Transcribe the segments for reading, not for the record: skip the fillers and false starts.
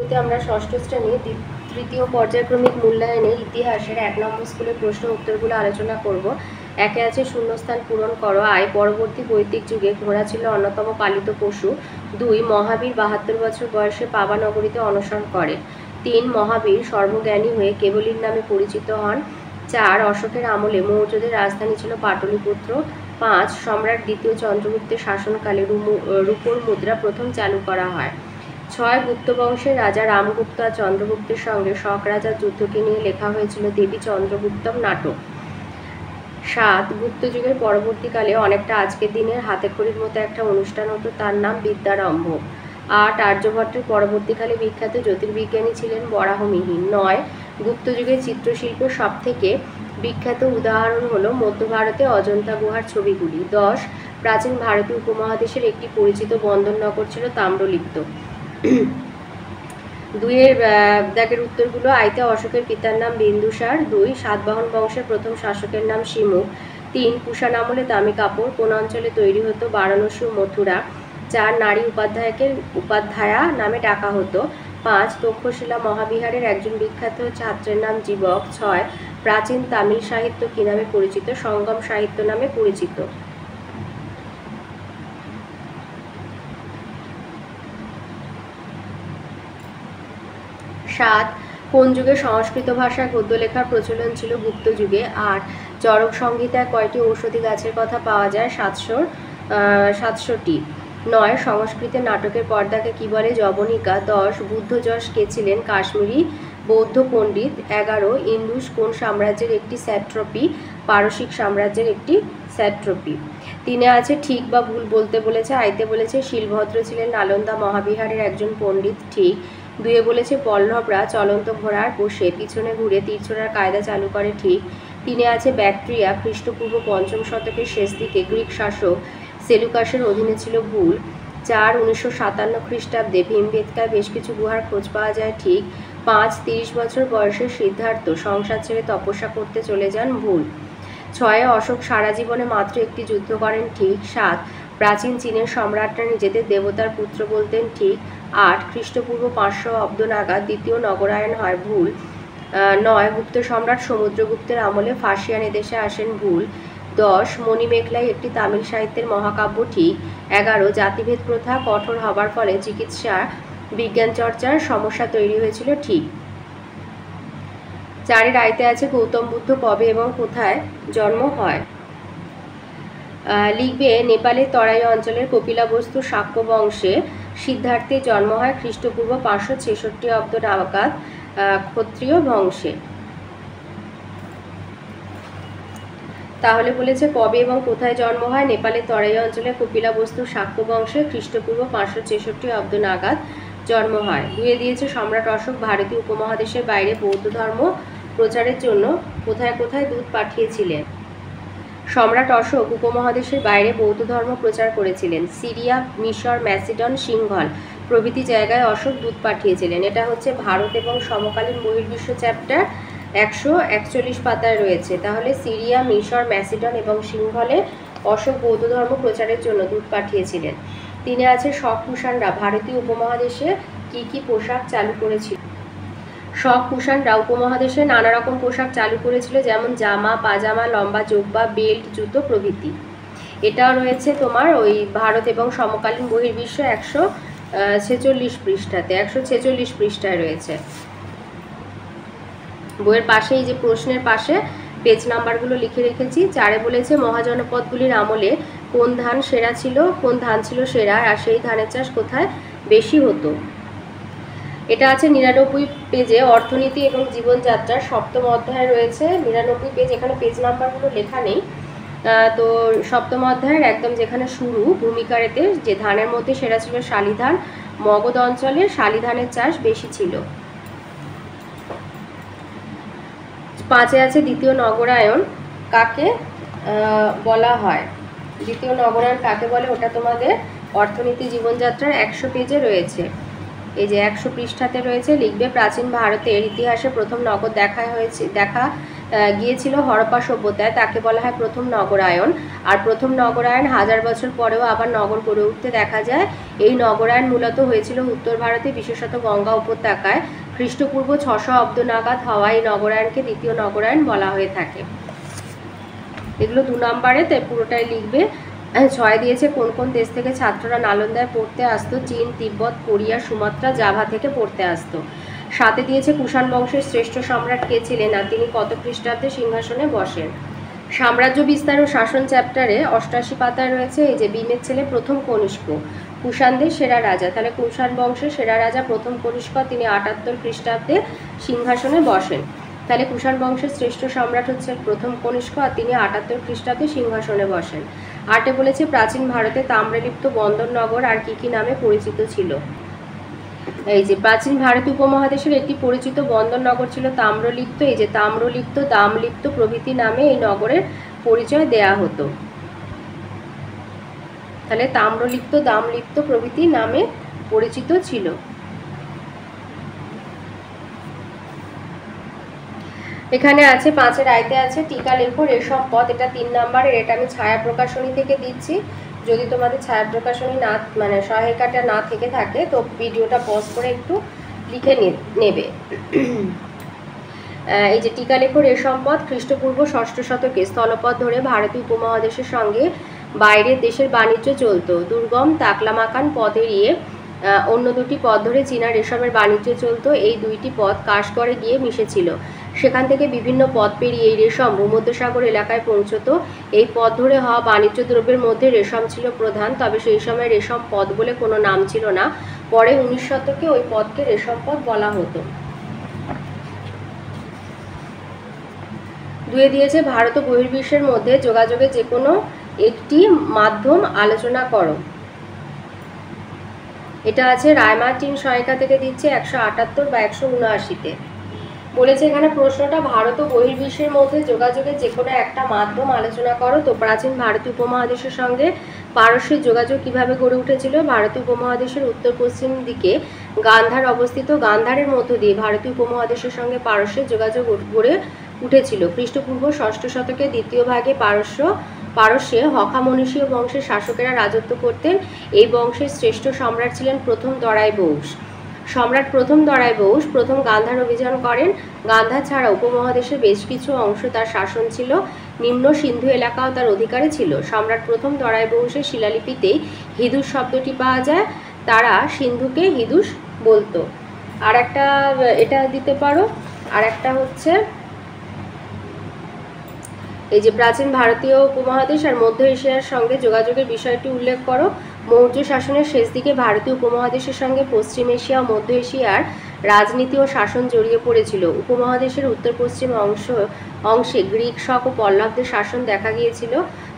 ভিডিওতে আমরা ষষ্ঠ শ্রেণী তৃতীয় পর্যায়ক্রমিক মূল্যায়নে ইতিহাসের 1 নম্বর স্কুলের প্রশ্ন উত্তরগুলো আলোচনা করব। একে আছে শূন্যস্থান পূরণ করো। আয়, পরবর্তী বৈদিক যুগে ঘোড়া ছিল অন্যতম পালিত পশু। 2, মহাবীর 72 বছর বয়সে পাবা নগরীতে অনশন করে। 3, মহাবীর সর্বজ্ঞানী হয়ে কেবলীর নামে পরিচিত হন। 4, অশোকের আমলে মৌর্যদের রাজধানী ছিল পাটলিপুত্র। 5, সম্রাট দ্বিতীয় চন্দ্রগুপ্তের শাসনকালে রূপোর মুদ্রা প্রথম চালু করা হয়। 6, গুপ্ত বংশের রাজা রামগুপ্ত আর চন্দ্রগুপ্তের সঙ্গে শক রাজার যুদ্ধকে নিয়ে লেখা হয়েছিল দেবী চন্দ্রগুপ্তম নাটক। 7, গুপ্ত যুগের পরবর্তীকালে অনেকটা আজকের দিনের হাতেখড়ির মতো একটা অনুষ্ঠান হতো, তার নাম বিদ্যারম্ভ। 8, আর্যভট্টের পরবর্তীকালে বিখ্যাত জ্যোতির্বিজ্ঞানী ছিলেন বরাহমিহির। 9, গুপ্ত যুগের চিত্রশিল্পের সবথেকে বিখ্যাত উদাহরণ হলো মধ্য ভারতে অজন্তা গুহার ছবিগুলি। 10, প্রাচীন ভারতীয় উপমহাদেশের একটি পরিচিত বন্দরনগর ছিল তাম্রলিপ্ত। 2 দাগের উত্তরগুলো। আইতে অশোকের পিতার নাম বিন্দুসার। 2, সাতবাহন বংশের প্রথম শাসকের নাম শিমুখ। 3, কুষাণ আমলে দামি কাপড় কোন অঞ্চলে তৈরি হতো? বারাণসী ও মথুরা। 4, নারী উপাধ্যায়কে উপাধ্যায়া নামে ডাকা হতো। 5, তক্ষশিলা মহাবিহারের একজন বিখ্যাত ছাত্রের নাম জীবক। 6, প্রাচীন তামিল সাহিত্য কি নামে পরিচিত? সঙ্গম সাহিত্য নামে পরিচিত। 7, কোন যুগে সংস্কৃত ভাষায় গদ্য লেখার প্রচলন ছিল? গুপ্ত যুগে। 8, চরক সংহিতায় কয়টি ঔষধি গাছের কথা পাওয়া যায়? 700টি। 9, সংস্কৃতের নাটকের পর্দাকে কি বলে? যবনিকা। 10, বুদ্ধ যশ কে ছিলেন? কাশ্মীরি বৌদ্ধ পণ্ডিত। 11, ইন্দুস কোন সাম্রাজ্যের একটি স্যাট্রপি? পারসিক সাম্রাজ্যের একটি স্যাট্রপি। 3 আছে ঠিক বা ভুল বলতে বলেছে। আইতে বলেছে শিলভদ্র ছিলেন নালন্দা মহাবিহারের একজন পণ্ডিত। ঠিক। 2 বলেছে পল্লবরা চলন্ত ঘোড়ার বসে পিছনে ঘুরে তীর ছোড়ার কায়দা চালু করে। ঠিক। 3 আছে ব্যাকট্রিয়া খ্রিস্টপূর্ব 5ম শতকের শেষ দিকে গ্রিক শাসক সেলুকাসের অধীনে ছিল। ভুল। 4, 1957 খ্রিস্টাব্দে ভীমবেটকায় বেশ কিছু গুহার খোঁজ পাওয়া যায়। ঠিক। 5, 30 বছর বয়সে সিদ্ধার্থ সংসার ছেড়ে তপস্যা করতে চলে যান। ভুল। 6, অশোক সারা জীবনে মাত্র একটি যুদ্ধ করেন। ঠিক। 7, প্রাচীন চীনের সম্রাটরা নিজেদের দেবতার পুত্র বলতেন। ঠিক। 8, খ্রিস্টপূর্ব 500 অব্দ নাগাদ দ্বিতীয় নগরায়ণ হয়। ভুল। 9, গুপ্ত সম্রাট সমুদ্রগুপ্তের আমলে ফার্সিয়ান এদেশে আসেন। ভুল। 10, মণিমেখলাই একটি তামিল সাহিত্যের মহাকাব্য। ঠিক। 11, জাতিভেদ প্রথা কঠোর হবার ফলে চিকিৎসা বিজ্ঞান চর্চার সমস্যা তৈরি হয়েছিল। ঠিক। 4 আইতে আছে গৌতম বুদ্ধ কবে এবং কোথায় জন্ম হয়? লিখবে নেপালের তরাই অঞ্চলের কপিলাবস্তু শাক্য বংশে সিদ্ধার্থের জন্ম হয় খ্রিস্টপূর্ব 566 অব্দ নাগাদ ক্ষত্রিয় বংশে। তাহলে বলেছে কবে এবং কোথায় জন্ম হয়? নেপালের তরাই অঞ্চলের কপিলাবস্তু শাক্য বংশে খ্রিস্টপূর্ব 566 অব্দ নাগাদ জন্ম হয়। 2 দিয়েছে সম্রাট অশোক ভারতীয় উপমহাদেশের বাইরে বৌদ্ধ ধর্ম প্রচারের জন্য কোথায় কোথায় দূত পাঠিয়েছিলেন? সম্রাট অশোক উপমহাদেশের বাইরে বৌদ্ধ ধর্ম প্রচার করেছিলেন। সিরিয়া, মিশর, ম্যাসিডন, সিংহল প্রভৃতি জায়গায় অশোক দূত পাঠিয়েছিলেন। এটা হচ্ছে ভারত এবং সমকালীন বহির্বিশ্ব চ্যাপ্টার 141 পাতায় রয়েছে। তাহলে সিরিয়া, মিশর, ম্যাসিডন এবং সিংহলে অশোক বৌদ্ধ ধর্ম প্রচারের জন্য দূত পাঠিয়েছিলেন। 3 আছে শক কুষাণরা ভারতীয় উপমহাদেশে কি কি পোশাক চালু করেছিল? শক কুষাণরা উপমহাদেশে নানা রকম পোশাক চালু করেছিল, যেমন জামা, পাজামা, লম্বা জোব্বা, বেল্ট, জুতো প্রভৃতি। এটাও রয়েছে তোমার ওই ভারত এবং সমকালীন বহির্বিশ্ব 146 পৃষ্ঠাতে, 146 পৃষ্ঠায় রয়েছে। বইয়ের পাশে এই যে প্রশ্নের পাশে পেজ নাম্বারগুলো লিখে রেখেছি। 4 বলেছে মহাজনপদগুলির আমলে কোন ধান সেরা ছিল? কোন ধান ছিল সেরা আর সেই ধানের চাষ কোথায় বেশি হতো? এটা আছে 99 পেজে, অর্থনীতি এবং জীবনযাত্রার 7ম অধ্যায় রয়েছে। 99 পেজ, এখানে পেজ নাম্বারগুলো লেখা নেই। তো 7ম অধ্যায়ের একদম যেখানে শুরু ভূমিকারেতে যে ধানের মধ্যে সেরা ছিল শালি ধান। মগধ অঞ্চলে শালি ধানের চাষ বেশি ছিল। 5 আছে দ্বিতীয় নগরায়ণ কাকে বলা হয়? দ্বিতীয় নগরায়ণ কাকে বলে ওটা তোমাদের অর্থনীতি জীবনযাত্রার 100 পেজে রয়েছে। এই যে 100 পৃষ্ঠাতে রয়েছে। লিখবে প্রাচীন ভারতের ইতিহাসে প্রথম নগর দেখা গিয়েছিল হরপ্পা সভ্যতায়, তাকে বলা হয় প্রথম নগরায়ন। আর প্রথম নগরায়ন 1000 বছর পরেও আবার নগর গড়ে উঠতে দেখা যায়। এই নগরায়ন মূলত হয়েছিল উত্তর ভারতে, বিশেষত গঙ্গা উপত্যকায়। খ্রিস্টপূর্ব 600 অব্দ নাগাদ হওয়া এই নগরায়নকে দ্বিতীয় নগরায়ন বলা হয়ে থাকে। এগুলো 2 নম্বরে, তাই পুরোটাই লিখবে। 6 দিয়েছে কোন কোন দেশ থেকে ছাত্ররা নালন্দায় পড়তে আসতো? চীন, তিব্বত, কোরিয়া, সুমাত্রা, জাভা থেকে পড়তে আসতো। 7 দিয়েছে কুষাণ বংশের শ্রেষ্ঠ সম্রাট কে ছিলেন আর তিনি কত খ্রিস্টাব্দে সিংহাসনে বসেন? সাম্রাজ্য বিস্তার ও শাসন চ্যাপ্টারে 88 পাতায় রয়েছে। এই যে ভীমের ছেলে প্রথম কনিষ্ক, কুষাণদের সেরা রাজা। তাহলে কুষাণ বংশের সেরা রাজা প্রথম কনিষ্ক, তিনি 78 খ্রিস্টাব্দে সিংহাসনে বসেন। তাহলে কুষাণ বংশের শ্রেষ্ঠ সম্রাট হচ্ছে প্রথম কনিষ্ক আর তিনি 78 খ্রিস্টাব্দে সিংহাসনে বসেন। 8 বলেছে প্রাচীন ভারতে তাম্রলিপ্ত বন্দর নগর আর কি নামে পরিচিত ছিল? এই যে প্রাচীন ভারত উপমহাদেশের একটি পরিচিত বন্দর নগর ছিল তাম্রলিপ্ত। এই যে তাম্রলিপ্ত, দামলিপ্ত প্রভৃতি নামে এই নগরের পরিচয় দেয়া হতো। তাহলে তাম্রলিপ্ত, দামলিপ্ত প্রভৃতি নামে পরিচিত ছিল। এখানে আছে 5-এর আয়তে আছে টিকা লেখো রেশম পথ, এটা 3 নম্বরের। এটা আমি ছায়া প্রকাশনী থেকে দিচ্ছি। যদি তোমাদের ছায়া প্রকাশনী না মানে সহায়িকাটা না থেকে থাকে তো ভিডিওটা পজ করে একটু লিখে নেবে। এই যে টিকা লেখো রেশম পথ, খ্রিস্টপূর্ব 6ষ্ঠ শতকে স্থলপথ ধরে ভারতীয় উপমহাদেশের সঙ্গে বাইরের দেশের বাণিজ্য চলত। দুর্গম তাকলামাকান পথ এড়িয়ে অন্য 2টি পথ ধরে চীনা রেশমের বাণিজ্য চলত। এই 2টি পথ কাশগড়ে গিয়ে মিশেছিল। সেখান থেকে বিভিন্ন পথ পেরিয়ে এই রেশম ভূমধ্যসাগর এলাকায় পৌঁছত। এই পথ ধরে হওয়া বাণিজ্য দ্রব্যের মধ্যে রেশম ছিল প্রধান, তবে সেই সময় রেশম পথ বলে কোনো নাম ছিল না। পরে 19 শতকে ওই পথকে রেশম পথ বলা হতো। 2 দিয়েছে ভারত ও বহির্বিশ্বের মধ্যে যোগাযোগের যে কোনো একটি মাধ্যম আলোচনা করো। এটা আছে রায়মার্টিন সহায়িকা থেকে দিচ্ছে 178 বা 179-তে। বলেছে এখানে প্রশ্নটা ভারত ও বহির্বিশ্বের মধ্যে যোগাযোগের যে কোনো একটা মাধ্যম আলোচনা করো। তো প্রাচীন ভারতীয় উপমহাদেশের সঙ্গে পারস্যের যোগাযোগ কিভাবে গড়ে উঠেছিল? ভারতীয় উপমহাদেশের উত্তর পশ্চিম দিকে গান্ধার অবস্থিত। গান্ধারের মধ্য দিয়ে ভারতীয় উপমহাদেশের সঙ্গে পারস্যের যোগাযোগ গড়ে উঠেছিল। খ্রিস্টপূর্ব 6ষ্ঠ শতকের দ্বিতীয় ভাগে পারস্যে হখামনীষীয় বংশের শাসকেরা রাজত্ব করতেন। এই বংশের শ্রেষ্ঠ সম্রাট ছিলেন প্রথম দরাই বৌস। সম্রাট প্রথম দরাই বৌস প্রথম গান্ধার অভিযান করেন। গান্ধার ছাড়া উপমহাদেশের বেশ কিছু অংশ তার শাসন ছিল। নিম্ন সিন্ধু এলাকাও তার অধিকারে ছিল। সম্রাট প্রথম দরাই বৌসের শিলালিপিতেই হিদুস শব্দটি পাওয়া যায়। তারা সিন্ধুকে হিদুস বলতো। আর একটা এটা দিতে পারো। আর একটা হচ্ছে এই যে প্রাচীন ভারতীয় উপমহাদেশ আর মধ্য এশিয়ার সঙ্গে যোগাযোগের বিষয়টি উল্লেখ করো। মৌর্য শাসনের শেষ দিকে ভারতীয় উপমহাদেশের সঙ্গে পশ্চিম এশিয়া ও মধ্য এশিয়ার রাজনীতি ও শাসন জড়িয়ে পড়েছিল। উপমহাদেশের উত্তর পশ্চিম অংশে গ্রিক শক ও পল্লবদের শাসন দেখা গিয়েছিল।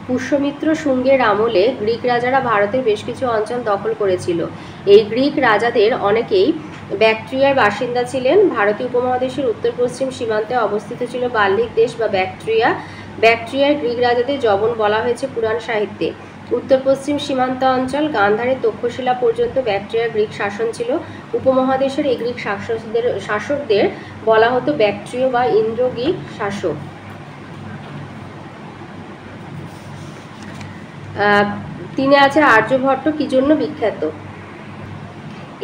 পুষ্যমিত্র শুঙ্গের আমলে গ্রিক রাজারা ভারতের বেশ কিছু অঞ্চল দখল করেছিল। এই গ্রিক রাজাদের অনেকেই ব্যাকট্রিয়ার বাসিন্দা ছিলেন। ভারতীয় উপমহাদেশের উত্তর পশ্চিম সীমান্তে অবস্থিত ছিল বাল্লিক দেশ বা ব্যাকট্রিয়া। ব্যাকট্রিয়ার গ্রিক রাজাদের যবন বলা হয়েছে পুরাণ সাহিত্যে। উত্তর পশ্চিম সীমান্ত অঞ্চল গান্ধারের তক্ষশিলা পর্যন্ত ব্যাকট্রিয়ার গ্রিক শাসন ছিল। উপমহাদেশের এই গ্রিক শাসকদের বলা হতো ব্যাকট্রিয় বা ইন্দ্র গ্রিক শাসক। 3 আছে আর্যভট্ট কি জন্য বিখ্যাত?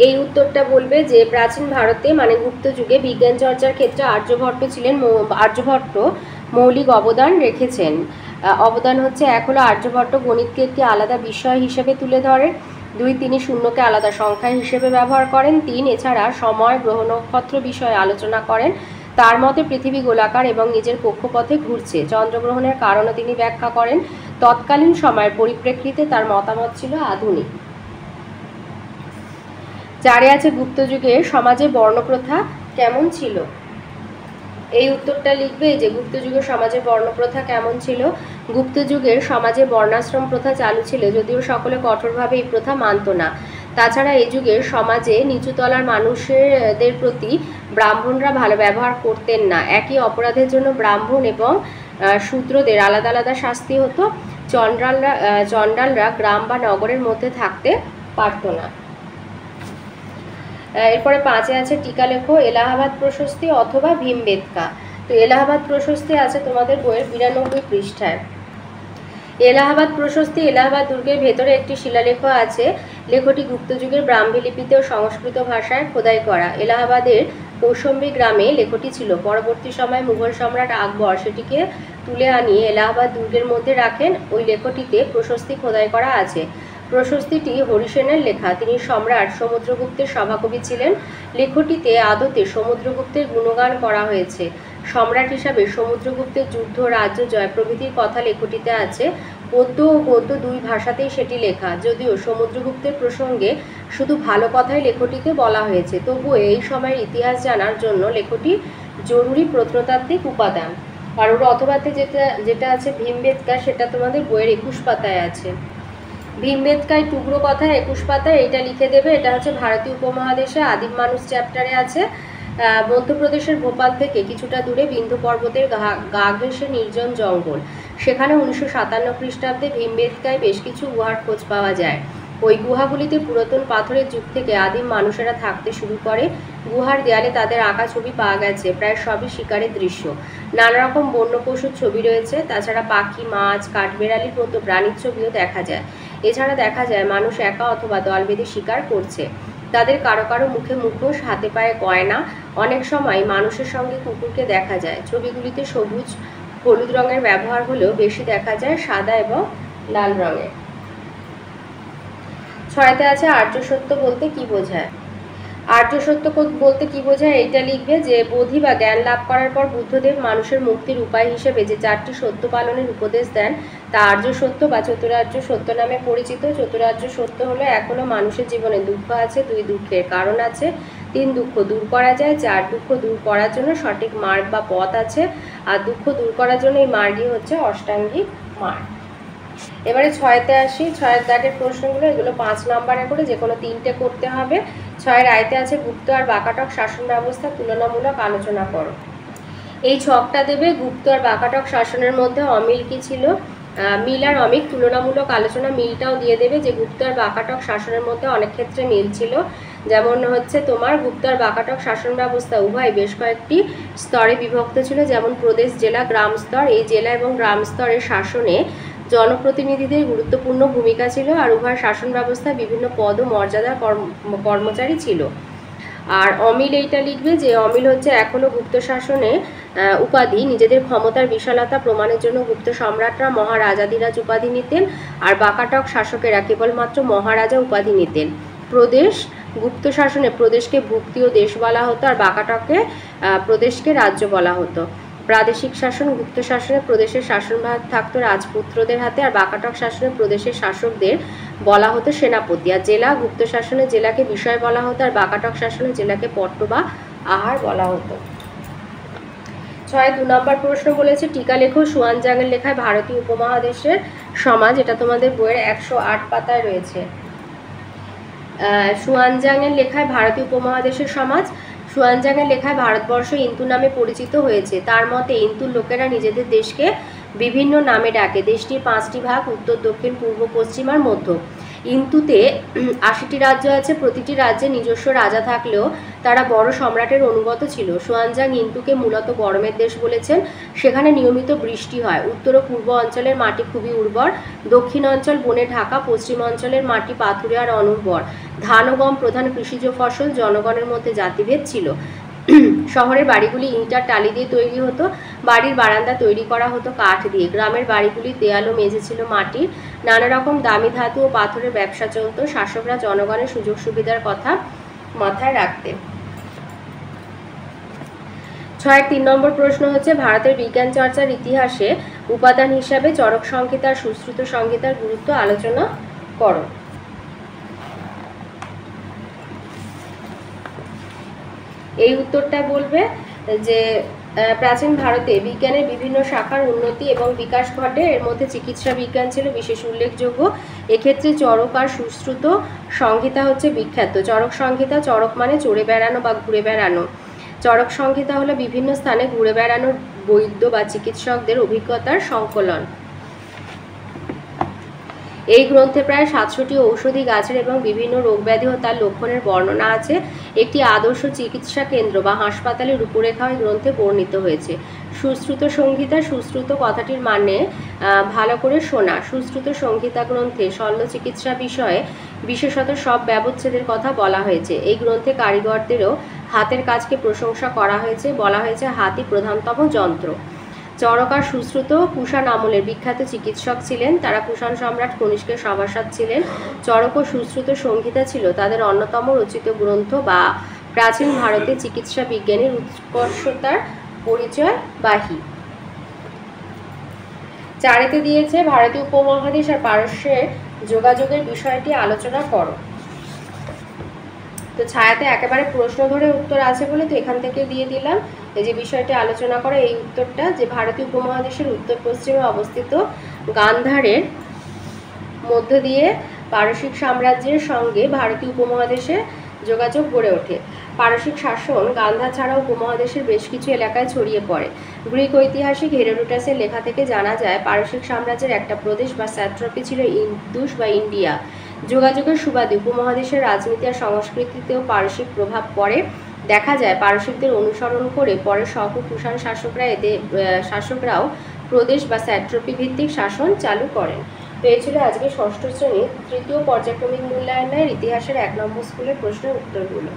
এই উত্তরটা বলবে যে প্রাচীন ভারতে মানে গুপ্ত যুগে বিজ্ঞান চর্চার ক্ষেত্রে আর্যভট্ট মৌলিক অবদান রেখেছেন। অবদান হচ্ছে 1 হলো আর্যভট্ট গণিতকে একটি আলাদা বিষয় হিসেবে তুলে ধরেন। 2 তিনি শূন্যকে আলাদা সংখ্যা হিসেবে ব্যবহার করেন। 3 এছাড়া সময় গ্রহ নক্ষত্র বিষয়ে আলোচনা করেন। তার মতে পৃথিবী গোলাকার এবং নিজের কক্ষপথে ঘুরছে। চন্দ্রগ্রহণের কারণও তিনি ব্যাখ্যা করেন। তৎকালীন সময়ের পরিপ্রেক্ষিতে তার মতামত ছিল আধুনিক। 4 আছে গুপ্ত যুগে সমাজে বর্ণপ্রথা কেমন ছিল? এই উত্তরটা লিখবে যে গুপ্ত যুগের সমাজে বর্ণপ্রথা কেমন ছিল। গুপ্ত যুগের সমাজে বর্ণাশ্রম প্রথা চালু ছিল, যদিও সকলে কঠোরভাবে এই প্রথা মানত না। তাছাড়া এই যুগের সমাজে নিচুতলার মানুষদের প্রতি ব্রাহ্মণরা ভালো ব্যবহার করতেন না। একই অপরাধের জন্য ব্রাহ্মণ এবং শূদ্রদের আলাদা আলাদা শাস্তি হতো। চণ্ডালরা গ্রাম বা নগরের মধ্যে থাকতে পারত না। এরপরে 5-এ আছে টিকা লেখো এলাহাবাদ প্রশস্তি অথবা ভীমবেটকা। তো এলাহাবাদ প্রশস্তি আছে তোমাদের বইয়ের 92 পৃষ্ঠায়। এলাহাবাদ প্রশস্তি এলাহাবাদ দুর্গের ভেতরে একটি শিলালেখ আছে। লেখটি গুপ্ত যুগের ব্রাহ্মী লিপিতে ও সংস্কৃত ভাষায় খোদাই করা। এলাহাবাদের কৌশম্বী গ্রামে লেখটি ছিল। পরবর্তী সময় মুঘল সম্রাট আকবর সেটিকে তুলে আনিয়ে এলাহাবাদ দুর্গের মধ্যে রাখেন। ওই লেখটিতে প্রশস্তি খোদাই করা আছে। প্রশস্তিটি হরিসেনের লেখা। তিনি সম্রাট সমুদ্রগুপ্তের সভাকবি ছিলেন। লেখটিতে আদতে সমুদ্রগুপ্তের গুণগান করা হয়েছে। সম্রাট হিসাবে সমুদ্রগুপ্তের যুদ্ধ, রাজ্য জয় প্রভৃতির কথা লেখটিতে আছে। পদ্য ও গদ্য দুই ভাষাতেই সেটি লেখা। যদিও সমুদ্রগুপ্তের প্রসঙ্গে শুধু ভালো কথাই লেখটিতে বলা হয়েছে, তবুও এই সময়ের ইতিহাস জানার জন্য লেখটি জরুরি প্রত্নতাত্ত্বিক উপাদান। আর ওর অথবাতে যেটা আছে ভীমবেটকা, সেটা তোমাদের বইয়ের 21 পাতায় আছে। ভীমবেটকায় টুকরো কথা 21 পাতায়, এটা লিখে দেবে। এটা হচ্ছে ভারতীয় উপমহাদেশে আদিম মানুষ চ্যাপ্টারে আছে। মধ্যপ্রদেশের ভোপাল থেকে কিছুটা দূরে বিন্ধ্য পর্বতের গা ঘেঁষে নির্জন জঙ্গল। সেখানে 1957 খ্রিস্টাব্দে ভীমবেটকায় বেশ কিছু গুহার খোঁজ পাওয়া যায়। ওই গুহাগুলিতে পুরাতন পাথরের যুগ থেকে আদিম মানুষেরা থাকতে শুরু করে। গুহার দেয়ালে তাদের আঁকা ছবি পাওয়া গেছে। প্রায় সবই শিকারের দৃশ্য। নানা রকম বন্য পশুর ছবি রয়েছে। তাছাড়া পাখি, মাছ, কাঠবেড়ালির মতো প্রাণীর ছবিও দেখা যায়। এছাড়া দেখা যায় মানুষ একা অথবা দল বেঁধে শিকার করছে। তাদের কারো কারো মুখে মুখোশ, হাতে পায়ে গয়না। অনেক সময় মানুষের সঙ্গে কুকুরকে দেখা যায়। ছবিগুলিতে সবুজ, হলুদ রঙের ব্যবহার হলেও বেশি দেখা যায় সাদা এবং লাল রঙের। 6তে আছে আর্য সত্য বলতে কি বোঝায়। আর্য সত্য বলতে কি বোঝায় এটা লিখবে যে বোধি বা জ্ঞান লাভ করার পর বুদ্ধদেব মানুষের মুক্তির উপায় হিসেবে যে 4টি সত্য পালনের উপদেশ দেন তা আর্য সত্য বা চতুরার্য সত্য নামে পরিচিত। চতুরার্য সত্য হলো 1 হলো মানুষের জীবনে দুঃখ আছে, 2 দুঃখের কারণ আছে, 3 দুঃখ দূর করা যায়, 4 দুঃখ দূর করার জন্য সঠিক মার্গ বা পথ আছে, আর দুঃখ দূর করার জন্য এই মার্গই হচ্ছে অষ্টাঙ্গিক মার্গ। এবারে 6তে আসি। 6এর দাগের প্রশ্নগুলো, এগুলো 5 নম্বরে করে যে কোনো 3টে করতে হবে। 6এর আয়তে আছে গুপ্ত আর বাকাটক শাসন ব্যবস্থা তুলনামূলক আলোচনা করো। এই ছকটা দেবে। গুপ্ত আর বাকাটক শাসনের মধ্যে অমিল কি ছিল, মিল আর অমিল তুলনামূলক আলোচনা। মিলটাও দিয়ে দেবে যে গুপ্ত আর বাকাটক শাসনের মধ্যে অনেক ক্ষেত্রে মিল ছিল। যেমন হচ্ছে তোমার গুপ্ত আর বাকাটক শাসন ব্যবস্থা উভয় বেশ কয়েকটি স্তরে বিভক্ত ছিল, যেমন প্রদেশ, জেলা, গ্রাম স্তর। এই জেলা এবং গ্রাম স্তরের শাসনে জনপ্রতিনিধিদের গুরুত্বপূর্ণ ভূমিকা ছিল, আর উভয় শাসন ব্যবস্থায় বিভিন্ন পদ ও মর্যাদার কর্মচারী ছিল। আর অমিল এইটা লিখবে যে অমিল হচ্ছে 1 হলো গুপ্ত শাসনে উপাধি। নিজেদের ক্ষমতার বিশালতা প্রমাণের জন্য গুপ্ত সম্রাটরা মহারাজাধিরাজ উপাধি নিতেন, আর বাকাটক শাসকেরা কেবলমাত্র মহারাজা উপাধি নিতেন। প্রদেশ, গুপ্ত শাসনে প্রদেশকে ভুক্তি ও দেশ বলা হতো, আর বাকাটকে প্রদেশকে রাজ্য বলা হতো। প্রাদেশিক শাসন, গুপ্ত শাসনে প্রদেশের শাসনভার থাকতো রাজপুত্রদের হাতে, আর বাকাটক শাসনে প্রদেশের শাসকদের বলা হতো সেনাপতি। আর জেলা, গুপ্ত শাসনে জেলাকে বিষয় বলা হতো, আর বাকাটক শাসনে জেলাকে পট্ট বা আহার বলা হতো। 6 2 নম্বর প্রশ্ন বলেছে টিকা লেখো সুয়ানজাংয়ের লেখায় ভারতীয় উপমহাদেশের সমাজ। এটা তোমাদের বইয়ের 108 পাতায় রয়েছে। সুয়ানজাংয়ের লেখায় ভারতীয় উপমহাদেশের সমাজ। সুয়ানজাংয়ের লেখায় ভারতবর্ষ ইন্তু নামে পরিচিত হয়েছে। তার মতে ইন্তুর লোকেরা নিজেদের দেশকে বিভিন্ন নামে ডাকে। দেশটির 5টি ভাগ, উত্তর, দক্ষিণ, পূর্ব, পশ্চিম আর মধ্য। ইন্তুতে 80টি রাজ্য আছে। প্রতিটি রাজ্যে নিজস্ব রাজা থাকলেও তারা বড় সম্রাটের অনুগত ছিল। সুয়ানজাং ইন্তুকে মূলত গরমের দেশ বলেছেন। সেখানে নিয়মিত বৃষ্টি হয়। উত্তর ও পূর্ব অঞ্চলের মাটি খুবই উর্বর, দক্ষিণ অঞ্চল বনে ঢাকা, পশ্চিম অঞ্চলের মাটি পাথুরে আর অনুর্বর। ধান ও গম প্রধান কৃষিজ ফসল। জনগণের মধ্যে জাতিভেদ ছিল। শহরের বাড়িগুলি ইঁটার টালি দিয়ে তৈরি হতো। বাড়ির বারান্দা তৈরি করা হতো কাঠ দিয়ে। গ্রামের বাড়িগুলির দেয়াল ও মেঝে ছিল মাটির। নানা রকম দামি ধাতু ও পাথরের ব্যবসা চলত। শাসকরা জনগণের সুযোগ সুবিধার কথা মাথায় রাখতেন। 6 3 নম্বর প্রশ্ন হচ্ছে ভারতের বিজ্ঞান চর্চার ইতিহাসে উপাদান হিসাবে চরক সংহিতা আর সুশ্রুত সংহিতার গুরুত্ব আলোচনা করো। এই উত্তরটা বলবে যে প্রাচীন ভারতে বিজ্ঞানের বিভিন্ন শাখার উন্নতি এবং বিকাশ ঘটে। এর মধ্যে চিকিৎসা বিজ্ঞান ছিল বিশেষ উল্লেখযোগ্য। এক্ষেত্রে চরক আর সুশ্রুত সংহিতা হচ্ছে বিখ্যাত। চরক সংহিতা, চরক মানে চড়ে বেড়ানো বা ঘুরে বেড়ানো। চরক সংহিতা হলো বিভিন্ন স্থানে ঘুরে বেড়ানোর বৈদ্য বা চিকিৎসকদের অভিজ্ঞতার সংকলন। এই গ্রন্থে প্রায় 700টি ঔষধি গাছের এবং বিভিন্ন রোগব্যাধি ও তার লক্ষণের বর্ণনা আছে। একটি আদর্শ চিকিৎসা কেন্দ্র বা হাসপাতালের রূপরেখা এই গ্রন্থে বর্ণিত হয়েছে। সুশ্রুত সংহিতা, সুশ্রুত কথাটির মানে ভালো করে শোনা। সুশ্রুত সংহিতা গ্রন্থে শল্য চিকিৎসা বিষয়ে বিশেষত সব ব্যবচ্ছেদের কথা বলা হয়েছে। এই গ্রন্থে কারিগরদেরও হাতের কাজকে প্রশংসা করা হয়েছে। বলা হয়েছে হাতই প্রধানতম যন্ত্র। চরকা সুশ্রুত কুষাণ আমলের বিখ্যাত চিকিৎসক ছিলেন। তারা কুষাণ সম্রাট কনিষ্কের সভাসদ ছিলেন। চরক ও সুশ্রুত সংহিতা ছিল তাদের অন্যতম রচিত গ্রন্থ বা প্রাচীন ভারতে চিকিৎসা বিজ্ঞানের উৎকর্ষতার পরিচয় বাহী। 4 দিয়েছে ভারতীয় উপমহাদেশ আর পারস্যের যোগাযোগের বিষয়টি আলোচনা করো। তো ছায়াতে একেবারে প্রশ্ন ধরে উত্তর আছে বলে তো এখান থেকে দিয়ে দিলাম। এই যে বিষয়টি আলোচনা করে এই উত্তরটা, যে ভারতীয় উপমহাদেশের উত্তর পশ্চিমে অবস্থিত গান্ধারের মধ্য দিয়ে পারসিক সাম্রাজ্যের সঙ্গে ভারতীয় উপমহাদেশে যোগাযোগ গড়ে ওঠে। পারসিক শাসন গান্ধার ছাড়াও উপমহাদেশের বেশ কিছু এলাকায় ছড়িয়ে পড়ে। গ্রিক ঐতিহাসিক হেরোডোটাসের লেখা থেকে জানা যায় পারসিক সাম্রাজ্যের একটা প্রদেশ বা স্যাট্রপি ছিল ইন্দুস বা ইন্ডিয়া। যোগাযোগের সুবাদে উপমহাদেশের রাজনীতি আর সংস্কৃতিতেও পারসিক প্রভাব পড়ে। দেখা যায় পারসিকদের অনুসরণ করে পরে শক ও কুষাণ শাসকরাও প্রদেশ বা স্যাট্রপি ভিত্তিক শাসন চালু করেন। তো এই ছিল আজকে ষষ্ঠ শ্রেণীর তৃতীয় পর্যায়ক্রমিক মূল্যায়নের ইতিহাসের 1 নম্বর স্কুলের প্রশ্নের উত্তরগুলো।